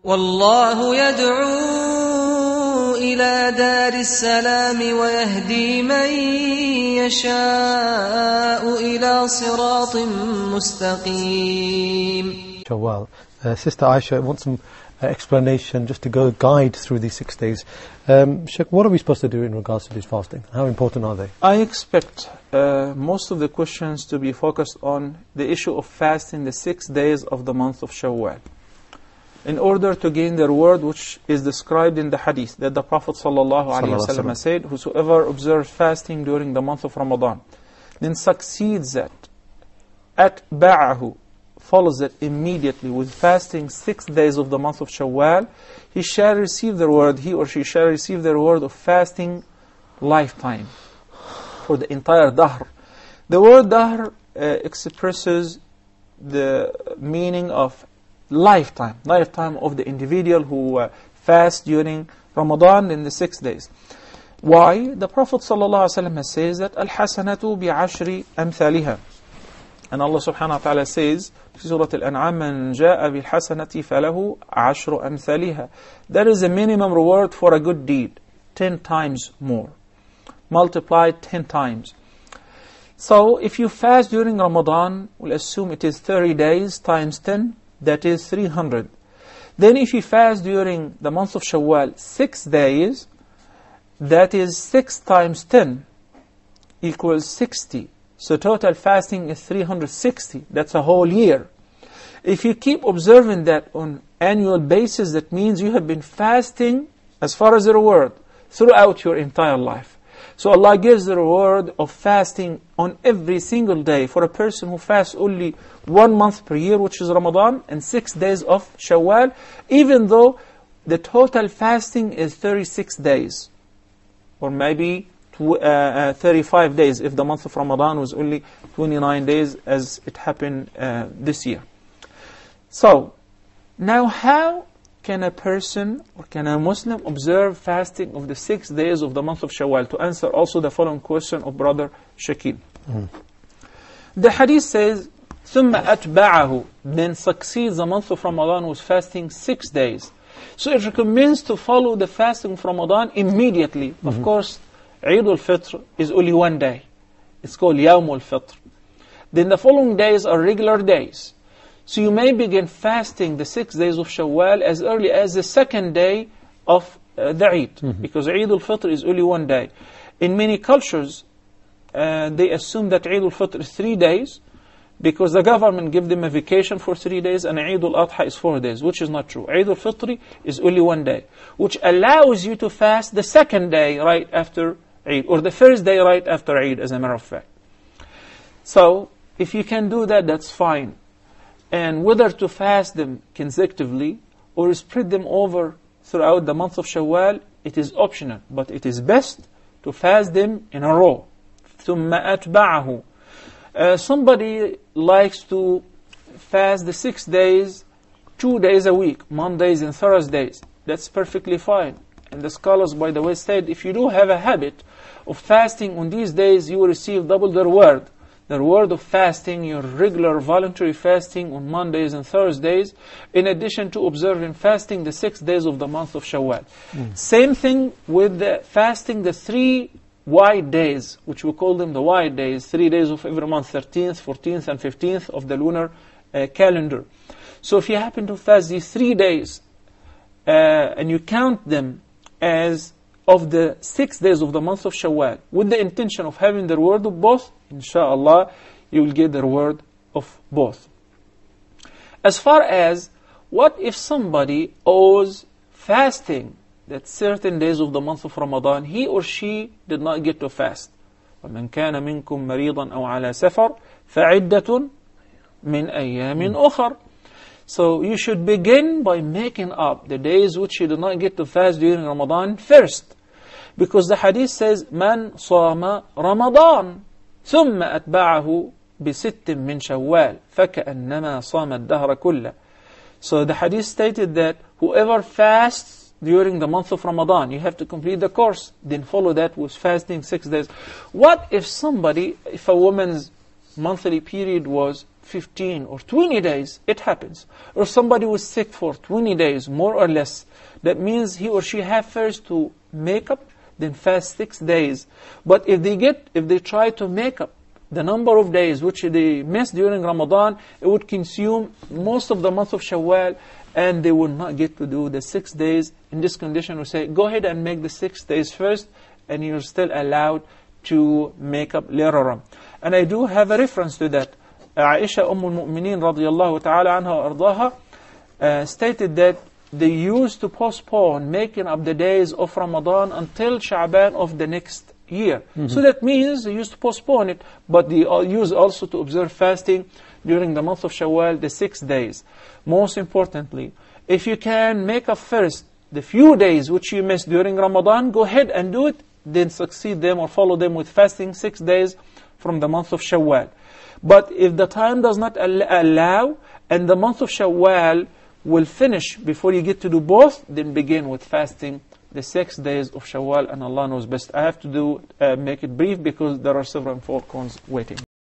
والله يدعو إلى دار السلام ويهدي من يشاء إلى صراط مستقيم. Shawal. Sister Aisha wants some explanation just to go guide through these 6 days. Sheikh, what are we supposed to do in regards to this fasting? How important are they? I expect most of the questions to be focused on the issue of fasting the 6 days of the month of Shawwal, in order to gain the reward which is described in the hadith that the Prophet ﷺ said, whosoever observes fasting during the month of Ramadan, then succeeds that, atba'ahu, follows it immediately with fasting 6 days of the month of Shawwal, he shall receive the reward, he or she shall receive the reward of fasting lifetime, for the entire dahr. The word dahr expresses the meaning of lifetime of the individual who fasts during Ramadan in the 6 days. Why? The Prophet ﷺ says that al-hasanatu bi'ashri amthaliha. And Allah subhanahu wa ta'ala says, في Surah Al-An'am, من جاء بالحسنة فله عشر أمثالها. There is a minimum reward for a good deed, 10 times more, multiplied 10 times. So if you fast during Ramadan, we'll assume it is 30 days times 10, that is 300. Then if you fast during the month of Shawwal 6 days, that is 6 times 10 equals 60. So total fasting is 360. That's a whole year. If you keep observing that on annual basis, that means you have been fasting as far as the reward throughout your entire life. So Allah gives the reward of fasting on every single day for a person who fasts only 1 month per year, which is Ramadan, and 6 days of Shawwal, even though the total fasting is 36 days, or maybe 35 days if the month of Ramadan was only 29 days as it happened this year. So, now how can a person or can a Muslim observe fasting of the 6 days of the month of Shawwal? To answer also the following question of Brother Shakil. The hadith says, ثُمَّ أَتْبَعَهُ, then succeeds the month of Ramadan with fasting 6 days. So it recommends to follow the fasting of Ramadan immediately. Of course, Eid al-Fitr is only 1 day. It's called Yawm al-Fitr. Then the following days are regular days. So you may begin fasting the 6 days of Shawwal as early as the 2nd day of the Eid. Because Eid al-Fitr is only 1 day. In many cultures, they assume that Eid al-Fitr is 3 days, because the government give them a vacation for 3 days, and Eid al-Adha is 4 days, which is not true. Eid al-Fitr is only 1 day, which allows you to fast the 2nd day right after Eid, or the 1st day right after Eid, as a matter of fact. So, if you can do that, that's fine. And whether to fast them consecutively or spread them over throughout the month of Shawwal, it is optional. But it is best to fast them in a row. ثُمَّ أَتْبَعَهُ. Somebody likes to fast the 6 days, 2 days a week, Mondays and Thursdays. That's perfectly fine. And the scholars, by the way, said, if you do have a habit of fasting on these days, you will receive double the reward. The reward of fasting, your regular voluntary fasting on Mondays and Thursdays, in addition to observing fasting the 6 days of the month of Shawwal. Same thing with the fasting the 3 white days, which we call them the white days, 3 days of every month, 13th, 14th, and 15th of the lunar calendar. So if you happen to fast these 3 days, and you count them as of the 6 days of the month of Shawwal, with the intention of having the reward of both, inshallah, you will get the reward of both. As far as, what if somebody owes fasting that certain days of the month of Ramadan, he or she did not get to fast? وَمَنْ كَانَ مِنْكُمْ مَرِيضًا أَوْ عَلَى سَفَرٍ فَعِدَّةٌ مِنْ أَيَّامٍ أُخَرٍ. So you should begin by making up the days which you did not get to fast during Ramadan first. Because the hadith says, مَنْ صَامَ رَمَضَانَ ثُمَّ أَتْبَعَهُ بِسِتٍ مِّنْ شَوَّالٍ فَكَأَنَّمَا صَامَ الدَّهْرَ كُلَّهُ. So the hadith stated that whoever fasts during the month of Ramadan, you have to complete the course, then follow that with fasting 6 days. What if a woman's monthly period was 15 or 20 days, it happens. Or somebody was sick for 20 days, more or less. That means he or she have first to make up, then fast 6 days. But if they try to make up the number of days which they missed during Ramadan, it would consume most of the month of Shawwal, and they will not get to do the 6 days. In this condition, we say, go ahead and make the 6 days first, and you're still allowed to make up later on. And I do have a reference to that. Aisha al-Mu'mineen radiyallahu ta'ala anha ardaha stated that they used to postpone making up the days of Ramadan until Sha'ban of the next year. So that means they used to postpone it, but they used also to observe fasting during the month of Shawwal, the 6 days. Most importantly, if you can make up first the few days which you missed during Ramadan, go ahead and do it, then succeed them or follow them with fasting 6 days from the month of Shawwal. But if the time does not allow, and the month of Shawwal will finish before you get to do both, then begin with fasting the 6 days of Shawwal, and Allah knows best. I have to make it brief because there are several phone calls waiting.